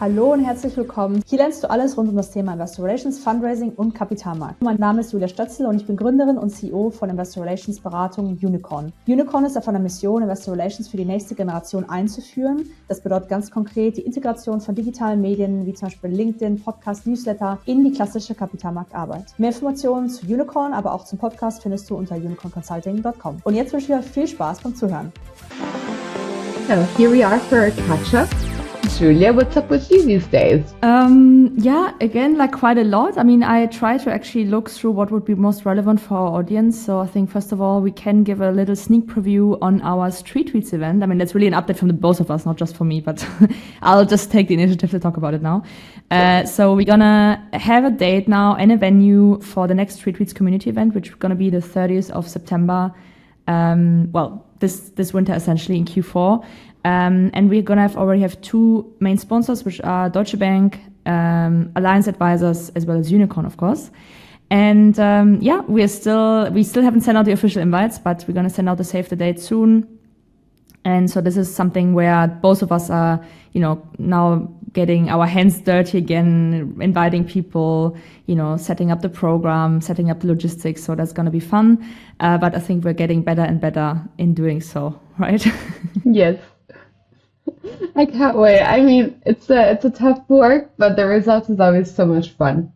Hallo und herzlich willkommen. Hier lernst du alles rund um das Thema Investor Relations, Fundraising und Kapitalmarkt. Mein Name ist Julia Stötzl und ich bin Gründerin und CEO von Investor Relations Beratung Unicorn. Unicorn ist davon eine Mission, Investor Relations für die nächste Generation einzuführen. Das bedeutet ganz konkret die Integration von digitalen Medien wie zum Beispiel LinkedIn, Podcast, Newsletter in die klassische Kapitalmarktarbeit. Mehr Informationen zu Unicorn, aber auch zum Podcast findest du unter unicornconsulting.com. Und jetzt wünsche ich euch viel Spaß beim Zuhören. So here we are for our catch-up. Julia, what's up with you these days? Yeah, again, like quite a lot. I mean, I try to actually look through what would be most relevant for our audience. So I think, first of all, we can give a little sneak preview on our Street Tweets event. I mean, that's really an update from the both of us, not just for me, but I'll just take the initiative to talk about it now. So we're gonna have a date now and a venue for the next Street Tweets community event, which is gonna be the 30th of September. This winter, essentially in Q4. And we're going to already have two main sponsors, which are Deutsche Bank, Alliance Advisors, as well as Unicorn, of course. And we still haven't sent out the official invites, but we're going to send out the save the date soon. And so this is something where both of us are, now getting our hands dirty again, inviting people, setting up the program, setting up the logistics. So that's going to be fun. But I think we're getting better and better in doing so, right? Yes. I can't wait. I mean, it's a tough work, but the result is always so much fun.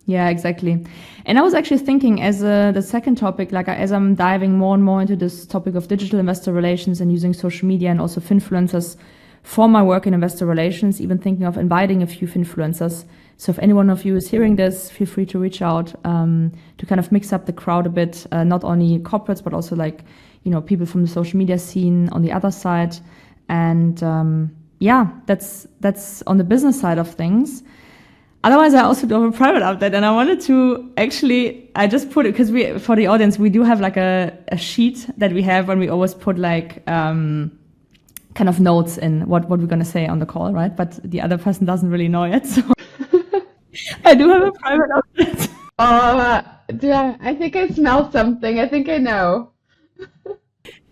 Yeah, exactly. And I was actually thinking as the second topic, as I'm diving more and more into this topic of digital investor relations and using social media and also finfluencers for my work in investor relations, even thinking of inviting a few finfluencers. So if any one of you is hearing this, feel free to reach out to kind of mix up the crowd a bit, not only corporates, but also people from the social media scene on the other side. And that's on the business side of things. Otherwise, I also do have a private update, and I wanted to I just put it because for the audience, we do have a sheet that we have when we always put kind of notes in what we're going to say on the call, right? But the other person doesn't really know yet, so I do have a private update. I think I smell something. I think I know.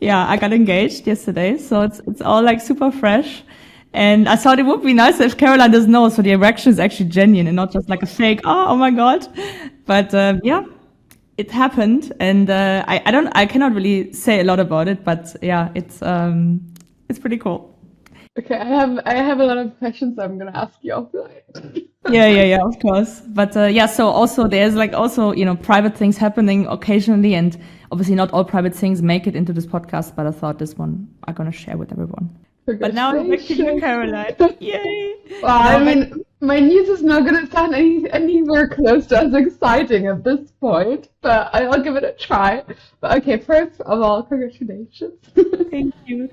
Yeah, I got engaged yesterday, so it's all super fresh. And I thought it would be nice if Caroline doesn't know, so the erection is actually genuine and not just a fake, oh my God. But it happened, and I cannot really say a lot about it, but yeah, it's pretty cool. Okay, I have a lot of questions I'm gonna ask you offline. Yeah, of course. But so also there's private things happening occasionally, and obviously not all private things make it into this podcast, but I thought this one I'm gonna share with everyone. But now back to you, Caroline. Yay! Well, my news is not gonna sound anywhere close to as exciting at this point, but I'll give it a try. But okay, first of all, congratulations. Thank you.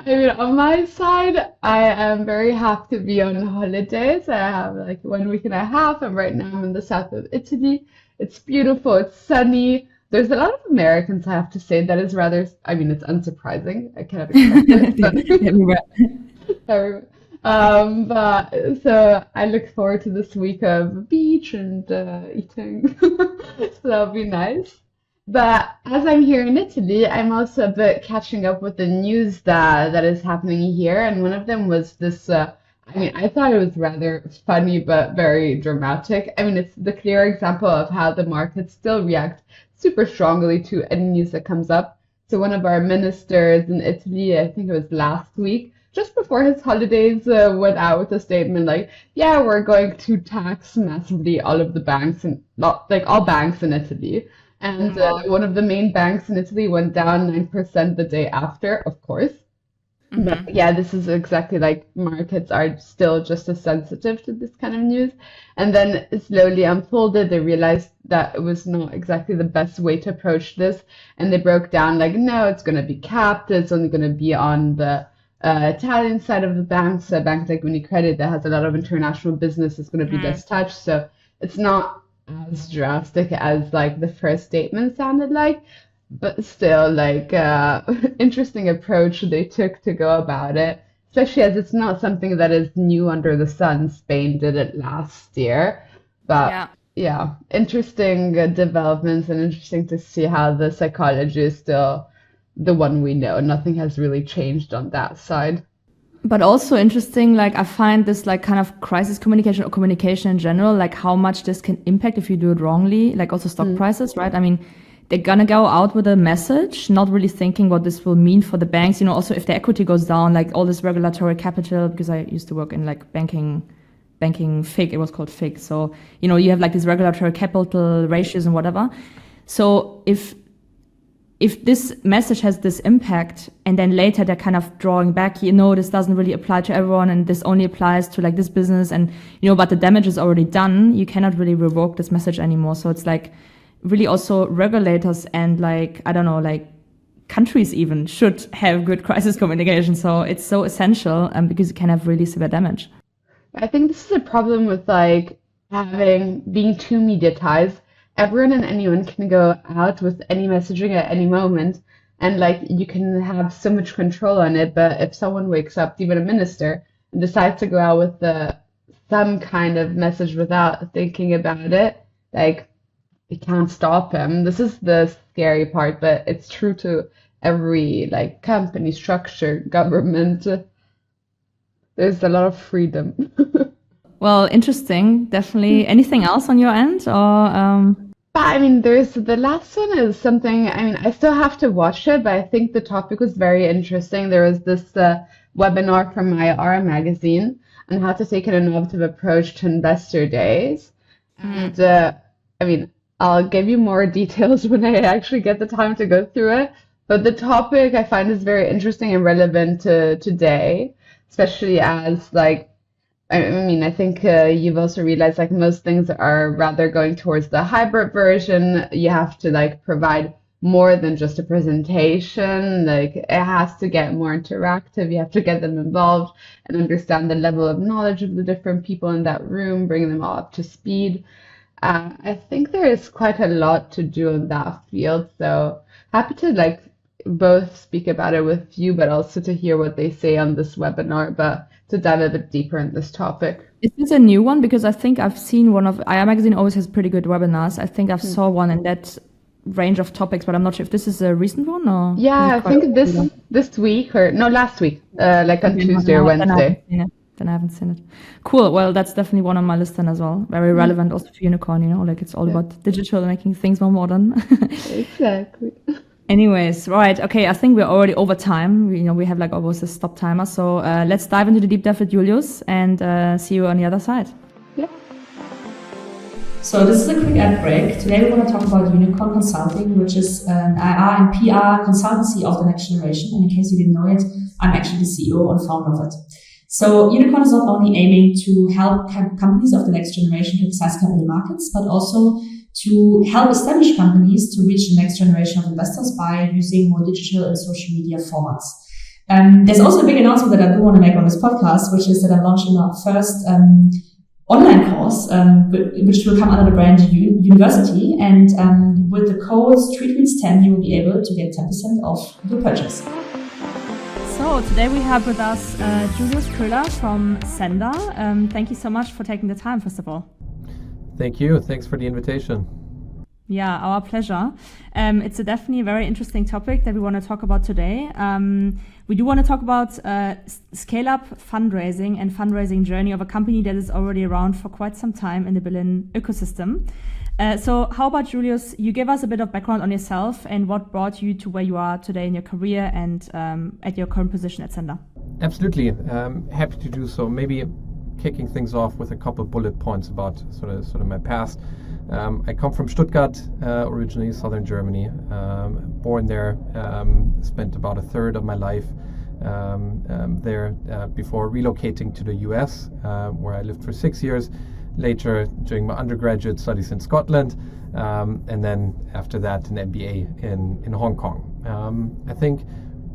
I mean, on my side, I am very happy to be on holidays. I have 1 week and a half, and right now I'm in the south of Italy. It's beautiful, it's sunny. There's a lot of Americans, I have to say, that is rather, it's unsurprising. I cannot expect it. Everywhere. But so I look forward to this week of beach and eating. So that'll be nice. But as I'm here in Italy, I'm also a bit catching up with the news that is happening here. And one of them was this, I thought it was rather funny, but very dramatic. It's the clear example of how the markets still react super strongly to any news that comes up. So one of our ministers in Italy, I think it was last week, just before his holidays, went out with a statement we're going to tax massively all of the banks and all banks in Italy. And one of the main banks in Italy went down 9% the day after, of course. Mm-hmm. But yeah, this is exactly markets are still just as sensitive to this kind of news. And then it slowly unfolded. They realized that it was not exactly the best way to approach this. And they broke down no, it's going to be capped. It's only going to be on the Italian side of the banks. A bank like UniCredit that has a lot of international business is going to be less touched. So it's not as drastic as the first statement sounded but still interesting approach they took to go about it, especially as it's not something that is new under the sun. Spain did it last year, but yeah, interesting developments, and interesting to see how the psychology is still the one we know. Nothing has really changed on that side. But also interesting, like I find this like kind of crisis communication or communication in general, like how much this can impact if you do it wrongly, like also stock prices, right? I mean, they're gonna go out with a message, not really thinking what this will mean for the banks. You know, also if the equity goes down, like all this regulatory capital, because I used to work in like banking FIG, it was called FIG. So, you know, you have like these regulatory capital ratios and whatever. So if this message has this impact and then later they're kind of drawing back, you know, this doesn't really apply to everyone and this only applies to like this business and, you know, but the damage is already done, you cannot really revoke this message anymore. So it's like really also regulators and like, I don't know, like countries even should have good crisis communication. So it's so essential because it can have really severe damage. I think this is a problem with like being too mediatized. Everyone and anyone can go out with any messaging at any moment, and like you can have so much control on it. But if someone wakes up, even a minister, and decides to go out with some kind of message without thinking about it, like you can't stop him. This is the scary part, but it's true to every like company, structure, government. There's a lot of freedom. Well, interesting, definitely. Anything else on your end, or? But I mean, there's the last one is something, I mean, I still have to watch it, but I think the topic was very interesting. There was this webinar from IR magazine on how to take an innovative approach to investor days. And I mean, I'll give you more details when I actually get the time to go through it. But the topic I find is very interesting and relevant to today, especially as like, I mean, I think you've also realized like most things are rather going towards the hybrid version. You have to like provide more than just a presentation. Like it has to get more interactive. You have to get them involved and understand the level of knowledge of the different people in that room, bring them all up to speed. I think there is quite a lot to do in that field. So happy to like both speak about it with you, but also to hear what they say on this webinar. But to dive a bit deeper in this topic. Is this a new one? Because I think I've seen one of IR Magazine always has pretty good webinars. I think I've saw one in that range of topics, but I'm not sure if this is a recent one or. Yeah, I think this week or no, last week, like on Tuesday or Wednesday. Then I haven't seen it. Cool. Well, that's definitely one on my list then as well. Very relevant also for Unicorn, you know, like it's all about digital, making things more modern. Exactly. Anyways, right. Okay, I think we're already over time. We have like almost a stop timer. So let's dive into the deep dive with Julius and see you on the other side. Yeah. So this is a quick ad break. Today we're going to talk about Unicorn Consulting, which is an IR and PR consultancy of the next generation. And in case you didn't know it, I'm actually the CEO and founder of it. So Unicorn is not only aiming to help companies of the next generation to access capital markets, but also to help established companies to reach the next generation of investors by using more digital and social media formats. There's also a big announcement that I do want to make on this podcast, which is that I'm launching our first online course, which will come under the brand University. And with the code StreetReads10, you will be able to get 10% off your purchase. So today we have with us Julius Köhler from sennder. Thank you so much for taking the time, first of all. Thank you. Thanks for the invitation. Yeah, our pleasure. It's definitely a very interesting topic that we want to talk about today. We do want to talk about scale-up fundraising and fundraising journey of a company that is already around for quite some time in the Berlin ecosystem. So how about Julius? You give us a bit of background on yourself and what brought you to where you are today in your career and at your current position at sennder. Absolutely. Happy to do so. Maybe kicking things off with a couple of bullet points about sort of my past. I come from Stuttgart, originally southern Germany. Born there, spent about a third of my life there before relocating to the US, where I lived for 6 years. Later, doing my undergraduate studies in Scotland, and then after that, an MBA in Hong Kong. I think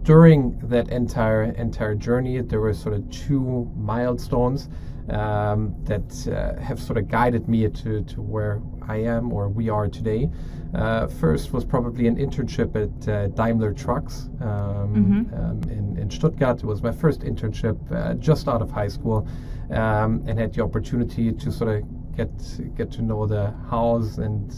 during that entire journey, there were sort of two milestones that have sort of guided me to where I am or we are today. First was probably an internship at Daimler Trucks in Stuttgart. It was my first internship just out of high school, and had the opportunity to sort of get to know the house and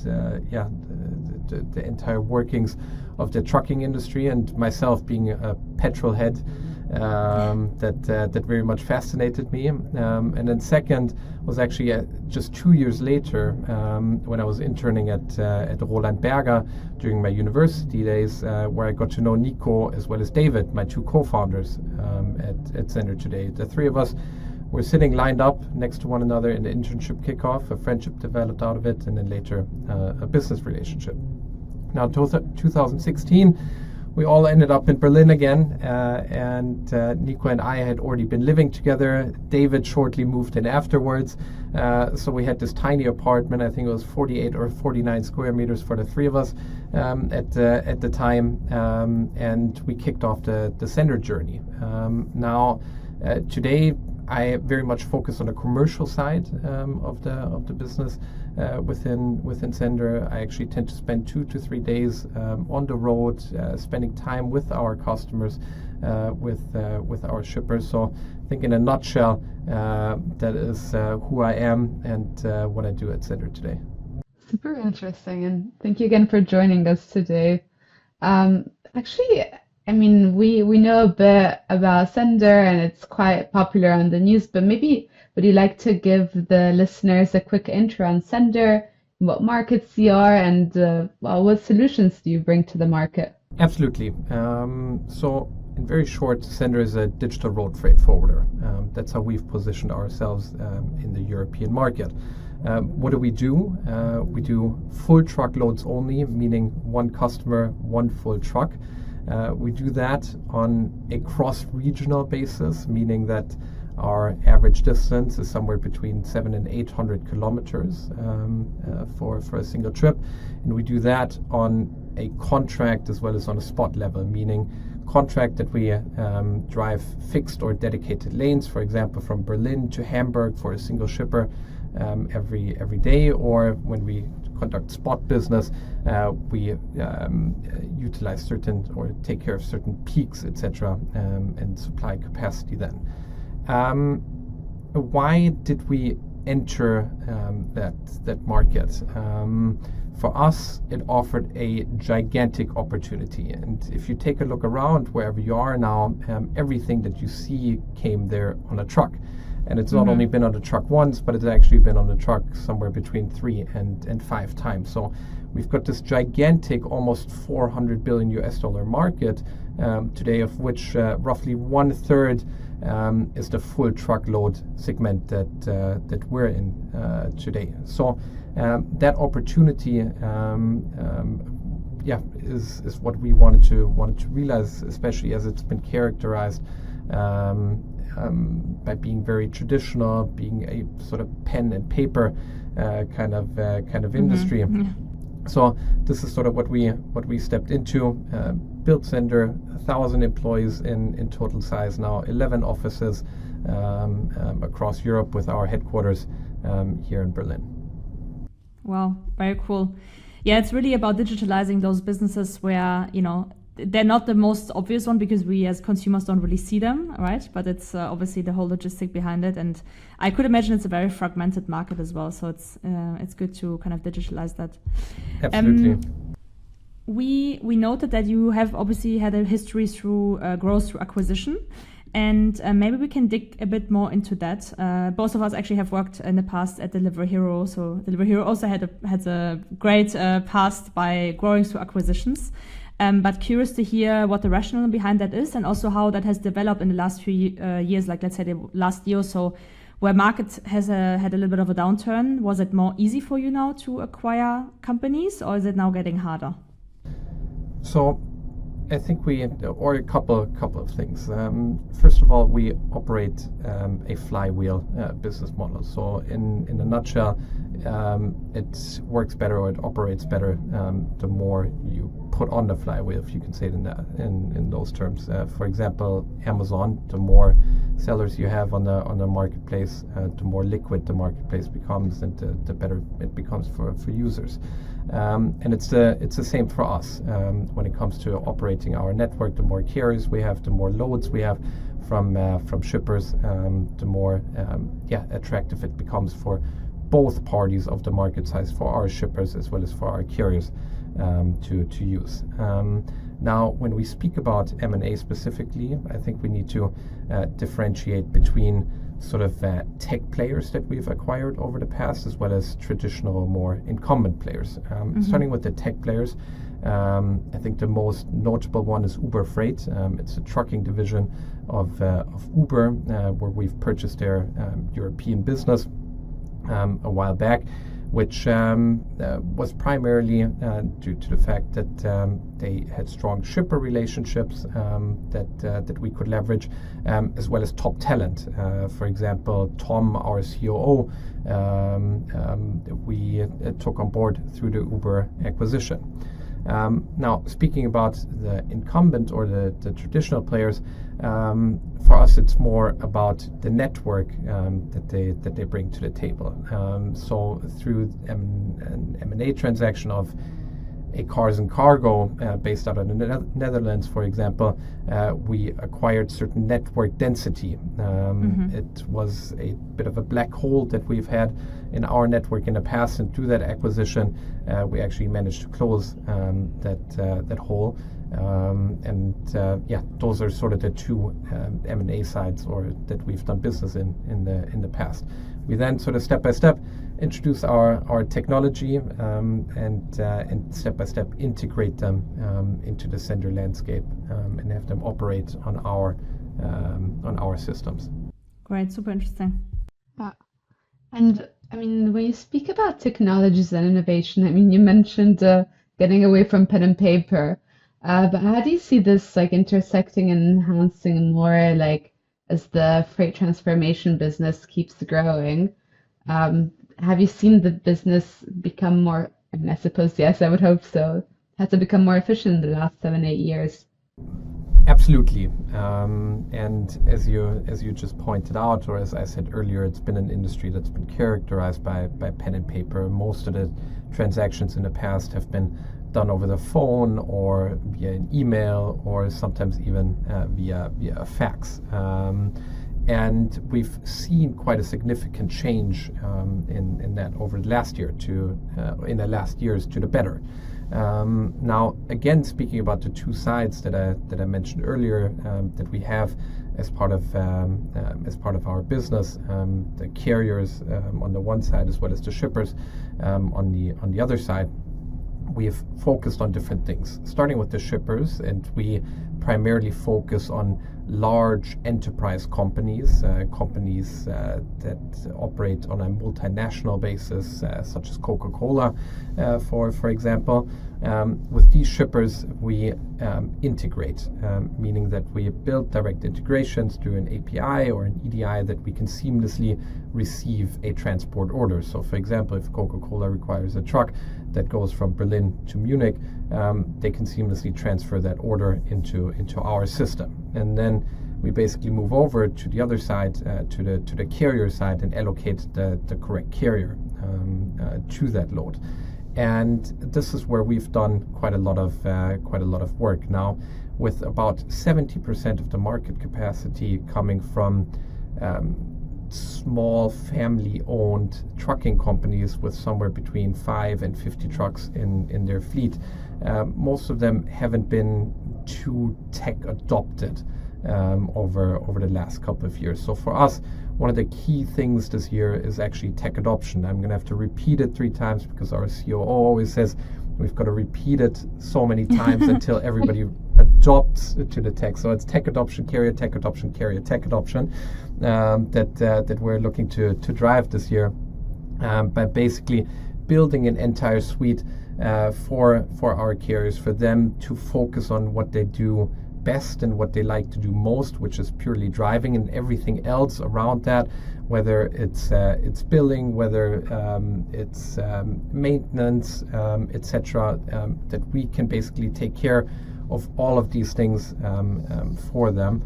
the entire workings of the trucking industry. And myself being a petrol head, that very much fascinated me. And then second was actually just 2 years later when I was interning at Roland Berger during my university days, where I got to know Nico as well as David, my two co-founders at Sennder today. The three of us were sitting lined up next to one another in the internship kickoff. A friendship developed out of it, and then later a business relationship. Now, 2016, we all ended up in Berlin again, and Nico and I had already been living together. David shortly moved in afterwards, so we had this tiny apartment. I think it was 48 or 49 square meters for the three of us at the time, and we kicked off the Sennder journey. Today, I very much focus on the commercial side of the business within Sennder. I actually tend to spend 2 to 3 days on the road, spending time with our customers, with our shippers. So I think in a nutshell, that is who I am and what I do at Sennder today. Super interesting, and thank you again for joining us today. Actually, I mean, we know a bit about Sennder and it's quite popular on the news, but maybe would you like to give the listeners a quick intro on Sennder, what markets you are, and what solutions do you bring to the market? Absolutely. So in very short, Sennder is a digital road freight forwarder. That's how we've positioned ourselves in the European market. What do? We do full truckloads only, meaning one customer, one full truck. We do that on a cross-regional basis, meaning that our average distance is somewhere between 700 and 800 kilometers for a single trip. And we do that on a contract as well as on a spot level, meaning contract that we drive fixed or dedicated lanes, for example, from Berlin to Hamburg for a single shipper every day, or when we conduct spot business, we utilize certain or take care of certain peaks, etc., and supply capacity then. Why did we enter that market? For us, it offered a gigantic opportunity. And if you take a look around wherever you are now, everything that you see came there on a truck. And it's not only been on the truck once, but it's actually been on the truck somewhere between 3 and 5 times. So we've got this gigantic, almost $400 billion market today, of which roughly 1/3 is the full truckload segment that we're in today. So that opportunity, is what we wanted to realize, especially as it's been characterized by being very traditional, being a sort of pen and paper kind of industry. So this is sort of what we stepped into. Built Sennder, 1,000 employees in total size now, 11 offices across Europe with our headquarters here in Berlin. Wow, very cool. Yeah, it's really about digitalizing those businesses where, they're not the most obvious one because we as consumers don't really see them, right? But it's obviously the whole logistic behind it. And I could imagine it's a very fragmented market as well. So it's good to kind of digitalize that. Absolutely. We noted that you have obviously had a history through growth through acquisition. And maybe we can dig a bit more into that. Both of us actually have worked in the past at Delivery Hero. So Delivery Hero also had a great past by growing through acquisitions. But curious to hear what the rationale behind that is, and also how that has developed in the last few years, like let's say the last year or so, where market has had a little bit of a downturn. Was it more easy for you now to acquire companies, or is it now getting harder? So I think or a couple of things. First of all, we operate a flywheel business model. So in a nutshell, it works better, or it operates better the more you put on the flywheel, if you can say it in those terms. For example, Amazon, the more sellers you have on the marketplace, the more liquid the marketplace becomes, and the better it becomes for users. And it's the same for us when it comes to operating our network. The more carriers we have, the more loads we have from shippers, the more attractive it becomes for both parties of the market size, for our shippers as well as for our carriers to use. Now, when we speak about M&A specifically, I think we need to differentiate between sort of tech players that we've acquired over the past, as well as traditional, more incumbent players. Starting with the tech players, I think the most notable one is Uber Freight. It's a trucking division of Uber, where we've purchased their European business a while back, which was primarily due to the fact that they had strong shipper relationships that we could leverage, as well as top talent. For example, Tom, our COO, we took on board through the Uber acquisition. Now, speaking about the incumbent or the traditional players, for us it's more about the network that they bring to the table. So through an M&A transaction of a Cars and Cargo based out of the Netherlands, for example, we acquired certain network density. It was a bit of a black hole that we've had in our network in the past, and through that acquisition, we actually managed to close that hole. Those are sort of the two M&A sides or that we've done business in the past. We then sort of step by step introduce our technology and step by step integrate them into the sennder landscape and have them operate on our systems. Great, super interesting. And I mean, when you speak about technologies and innovation, I mean, you mentioned getting away from pen and paper, but how do you see this like intersecting and enhancing more like as the freight transformation business keeps growing? Have you seen the business become more, I mean, I suppose, yes, I would hope so, has to become more efficient in the last 7-8 years? Absolutely. And as you just pointed out, or as I said earlier, it's been an industry that's been characterized by pen and paper. Most of the transactions in the past have been done over the phone or via an email or sometimes even via a fax. And we've seen quite a significant change in that over the last year in the last years to the better. Now, again, speaking about the two sides that I mentioned earlier that we have as part of our business, the carriers on the one side as well as the shippers on the other side. We've focused on different things, starting with the shippers, and we primarily focus on large enterprise companies that operate on a multinational basis, such as Coca-Cola, for example. With these shippers, we integrate, meaning that we build direct integrations through an API or an EDI that we can seamlessly receive a transport order. So, for example, if Coca-Cola requires a truck that goes from Berlin to Munich, they can seamlessly transfer that order into our system, and then we basically move over to the other side, to the carrier side, and allocate the correct carrier to that load. And this is where we've done quite a lot of work now, with about 70% of the market capacity coming from small family-owned trucking companies with somewhere between 5 and 50 trucks in their fleet. Most of them haven't been too tech adopted over the last couple of years. So for us, one of the key things this year is actually tech adoption. I'm going to have to repeat it 3 times because our COO always says we've got to repeat it so many times until everybody adopts to the tech. So it's tech adoption, carrier tech adoption, carrier tech adoption that we're looking to drive this year by basically building an entire suite for our carriers, for them to focus on what they do best and what they like to do most, which is purely driving, and everything else around that, whether it's billing, whether it's maintenance, etc., that we can basically take care of all of these things for them.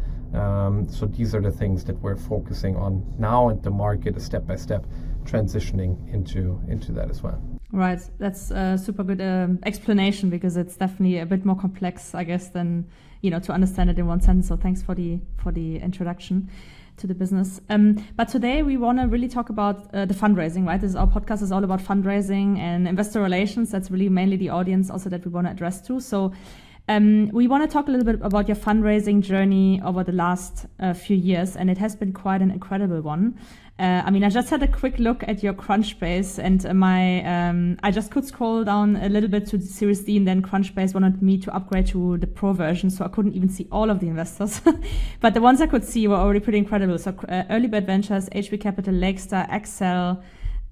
So these are the things that we're focusing on now, and the market is step by step transitioning into that as well. Right, that's a super good explanation, because it's definitely a bit more complex, I guess, than to understand it in one sentence. So thanks for the introduction to the business. But today we want to really talk about the fundraising, right? Our podcast is all about fundraising and investor relations. That's really mainly the audience also that we want to address to. So We want to talk a little bit about your fundraising journey over the last few years, and it has been quite an incredible one. I just had a quick look at your Crunchbase, and I just could scroll down a little bit to the Series D, and then Crunchbase wanted me to upgrade to the Pro version, so I couldn't even see all of the investors. But the ones I could see were already pretty incredible. So Early Bird Ventures, HB Capital, Lakestar, Excel,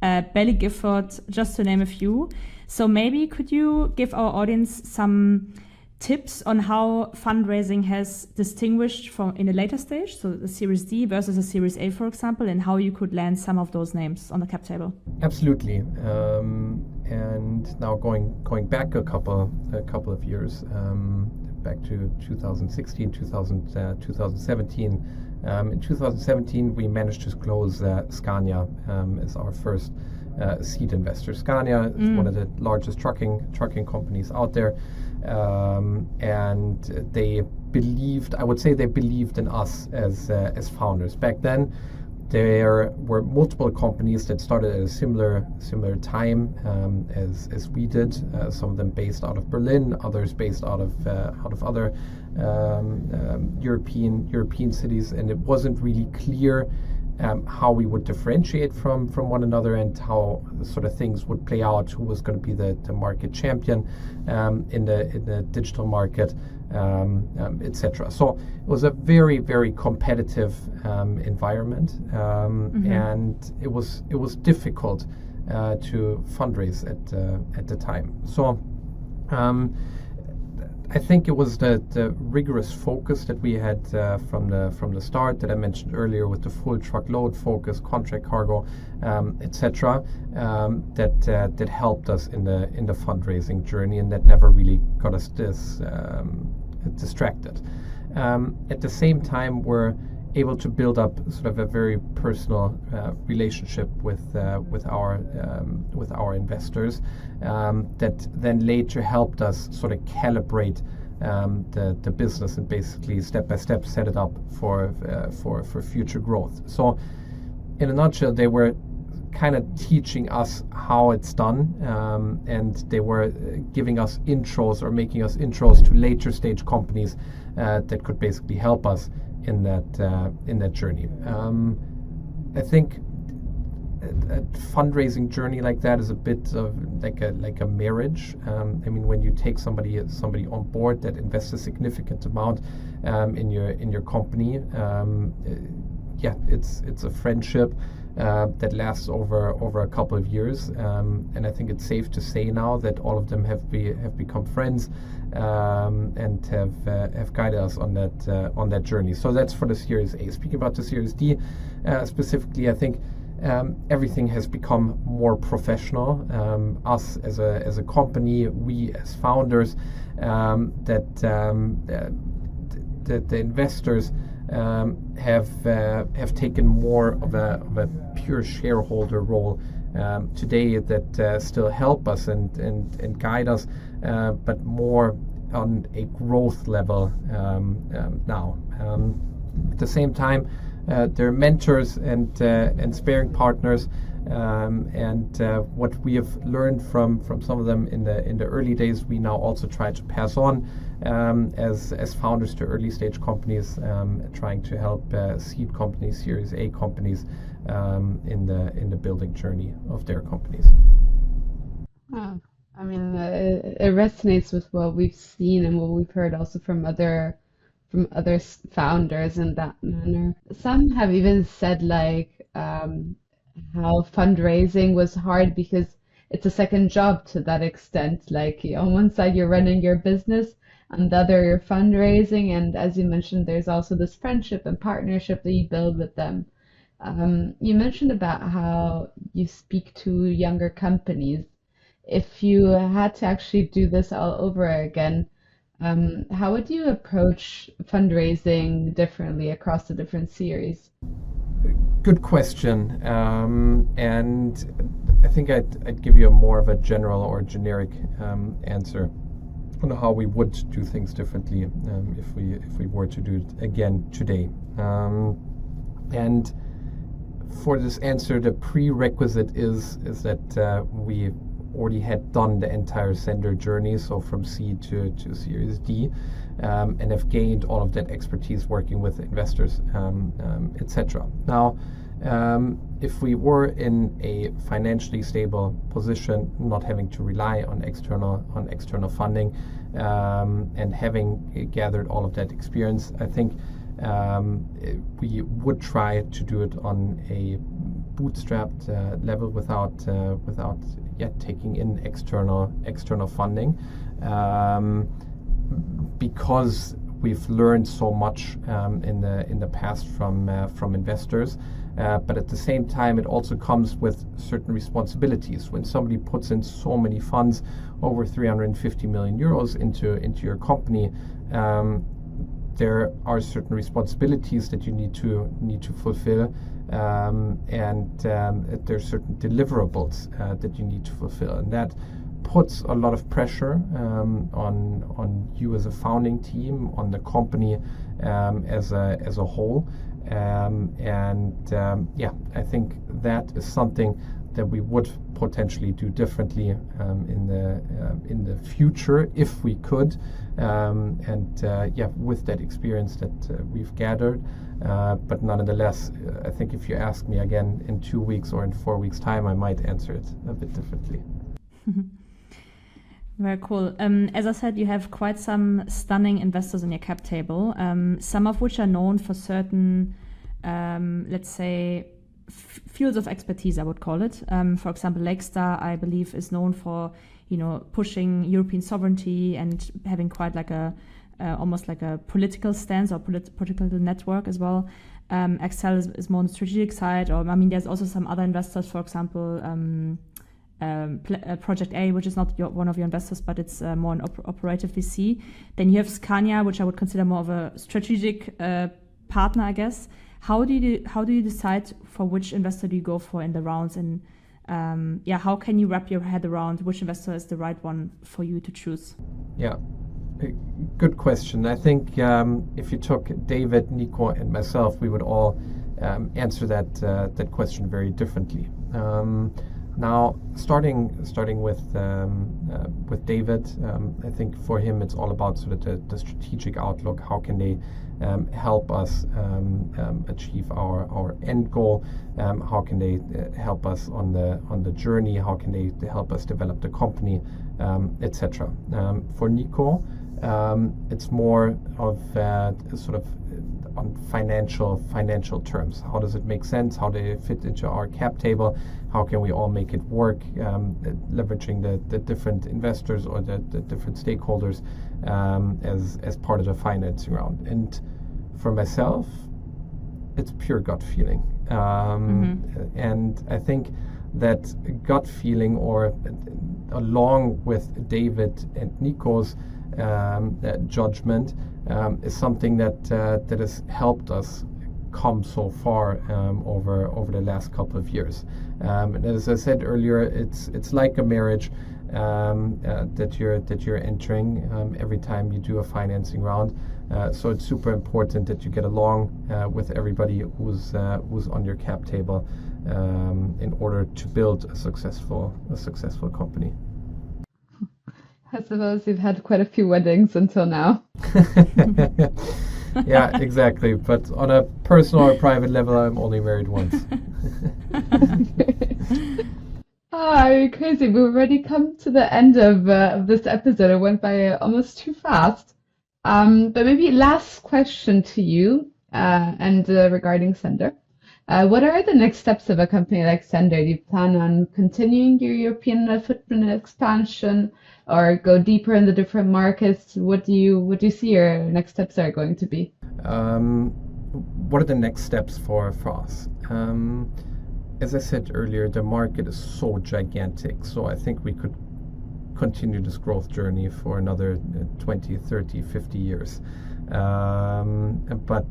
Belly Gifford, just to name a few. So maybe could you give our audience some tips on how fundraising has distinguished from in a later stage, so the Series D versus a Series A, for example, and how you could land some of those names on the cap table? Absolutely. And now going back a couple of years, back to 2016, 2017. In 2017, we managed to close Scania as our first seed investor. Scania is one of the largest trucking companies out there. And they believed in us as founders. Back then, there were multiple companies that started at a similar time as we did. Some of them based out of Berlin, others based out of other European cities, and it wasn't really clear how we would differentiate from one another and how sort of things would play out, who was going to be the market champion in the digital market, etc. So it was a very, very competitive environment, and it was difficult to fundraise at the time. So I think it was the rigorous focus that we had from the start that I mentioned earlier, with the full truckload focus, contract cargo, etc. That helped us in the fundraising journey, and that never really got us distracted. At the same time, we're able to build up sort of a very personal relationship with our investors that then later helped us sort of calibrate the business and basically step by step set it up for future growth. So in a nutshell, they were kind of teaching us how it's done, and they were giving us intros or making us intros to later stage companies that could basically help us in that journey. I think a fundraising journey like that is a bit of like a marriage. When you take somebody on board that invests a significant amount in your company, it's a friendship that lasts over a couple of years, and I think it's safe to say now that all of them have become friends and have guided us on that journey. So that's for the Series A. Speaking about the Series D specifically, I think everything has become more professional. Us as a company, we as founders, that the investors have taken more of a pure shareholder role today that still help us and guide us, but more on a growth level now. At the same time, they're mentors and sparring partners, and what we have learned from some of them in the early days, we now also try to pass on as founders to early stage companies, trying to help seed companies, Series A companies in the building journey of their companies. Oh, it resonates with what we've seen and what we've heard also from other founders in that manner. Some have even said how fundraising was hard because it's a second job to that extent. Like on one side you're running your business, on the other you're fundraising, and as you mentioned, there's also this friendship and partnership that you build with them. You mentioned about how you speak to younger companies. If you had to actually do this all over again, how would you approach fundraising differently across the different series? Good question, and I think I'd give you a more of a general or generic answer on how we would do things differently if we were to do it again today. And for this answer, the prerequisite is that we already had done the entire sennder journey, so from seed to Series D, and have gained all of that expertise working with investors, etc. Now, if we were in a financially stable position, not having to rely on external funding, and having gathered all of that experience, I think we would try to do it on a bootstrapped level without yet taking in external funding, because we've learned so much in the past from investors. But at the same time, it also comes with certain responsibilities. When somebody puts in so many funds, over 350 million euros into your company, there are certain responsibilities that you need to fulfill, and there are certain deliverables that you need to fulfill, and that puts a lot of pressure on you as a founding team, on the company as a whole. I think that is something that we would potentially do differently in the future if we could, with that experience that we've gathered. But nonetheless, I think if you ask me again in 2 weeks or in 4 weeks' time, I might answer it a bit differently. Very cool. As I said, you have quite some stunning investors on your cap table, some of which are known for certain, let's say, fields of expertise, I would call it. For example, Lakestar, I believe, is known for, pushing European sovereignty and having quite like almost like a political stance or political network as well. Excel is more on the strategic side, there's also some other investors, for example, Project A, which is not one of your investors, but it's more an operative VC. Then you have Scania, which I would consider more of a strategic partner, I guess. How do you decide for which investor do you go for in the rounds, and how can you wrap your head around which investor is the right one for you to choose? Yeah, good question. I think if you took David, Nico, and myself, we would all answer that question very differently. Now, starting with David, I think for him it's all about sort of the strategic outlook. How can they help us achieve our end goal? How can they help us on the journey? How can they help us develop the company, etc. For Nico, it's more of sort of on financial terms. How does it make sense? How do they fit into our cap table? How can we all make it work? Leveraging the different investors or the different stakeholders as part of the financing round. And for myself, it's pure gut feeling. And I think that gut feeling, or along with David and Nico's judgment, is something that has helped us come so far over the last couple of years. And as I said earlier, it's like a marriage that you're entering every time you do a financing round. So it's super important that you get along with everybody who's on your cap table in order to build a successful company. I suppose you've had quite a few weddings until now. Yeah, exactly. But on a personal or private level, I'm only married once. Crazy. We've already come to the end of this episode. It went by almost too fast. But maybe last question to you, and regarding sennder. What are the next steps of a company like sennder? Do you plan on continuing your European footprint expansion, or go deeper in the different markets? What do you see your next steps are going to be? What are the next steps for us? As I said earlier, the market is so gigantic, so I think we could continue this growth journey for another 20, 30, 50 years. But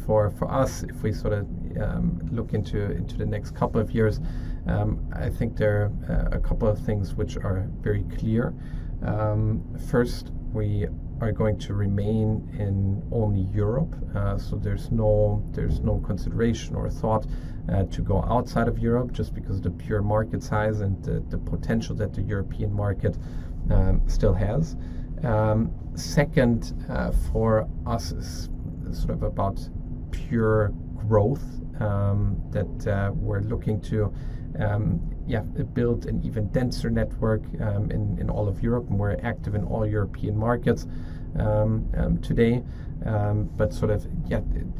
for us, if we sort of look into the next couple of years, I think there are a couple of things which are very clear. First, we are going to remain in only Europe. So there's no consideration or thought to go outside of Europe, just because of the pure market size and the potential that the European market still has. Second, for us is sort of about pure growth, that we're looking to build an even denser network in all of Europe, and we're active in all European markets today, but sort of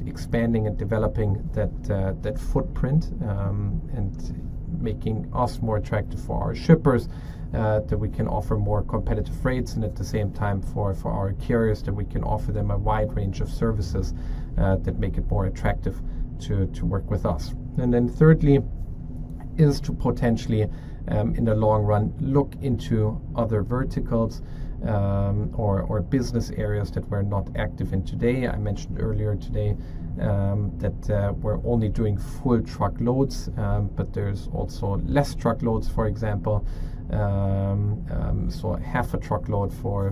expanding and developing that footprint, and making us more attractive for our shippers, that we can offer more competitive rates, and at the same time for our carriers, that we can offer them a wide range of services that make it more attractive to work with us. And then thirdly is to potentially in the long run look into other verticals or business areas that we're not active in today. I mentioned earlier today that we're only doing full truckloads, but there's also less truckloads, for example. So half a truckload for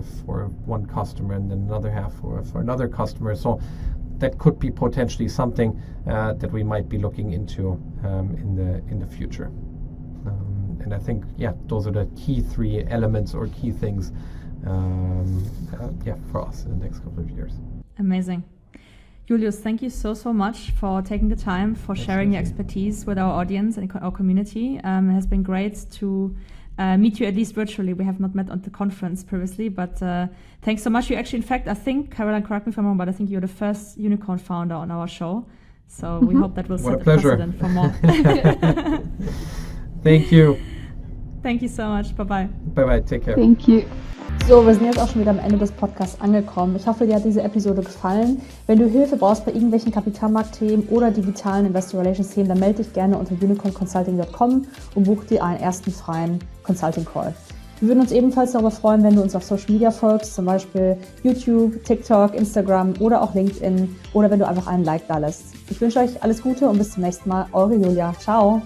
one customer, and then another half for another customer. So that could be potentially something that we might be looking into in the future. And I think those are the key three elements or key things for us in the next couple of years. Amazing. Julius, thank you so much for taking the time, for sharing your expertise with our audience and our community. It has been great to meet you, at least virtually. We have not met at the conference previously, but thanks so much. You actually, in fact, I think, Caroline, correct me if I'm wrong, but I think you're the first unicorn founder on our show. So we hope that will set a precedent for more. Thank you. Thank you so much. Bye-bye. Bye-bye. Take care. Thank you. So, wir sind jetzt auch schon wieder am Ende des Podcasts angekommen. Ich hoffe, dir hat diese Episode gefallen. Wenn du Hilfe brauchst bei irgendwelchen Kapitalmarktthemen oder digitalen Investor Relations Themen, dann melde dich gerne unter unicornconsulting.com und buch dir einen ersten freien Consulting Call. Wir würden uns ebenfalls darüber freuen, wenn du uns auf Social Media folgst, zum Beispiel YouTube, TikTok, Instagram oder auch LinkedIn, oder wenn du einfach einen Like da lässt. Ich wünsche euch alles Gute und bis zum nächsten Mal. Eure Julia. Ciao.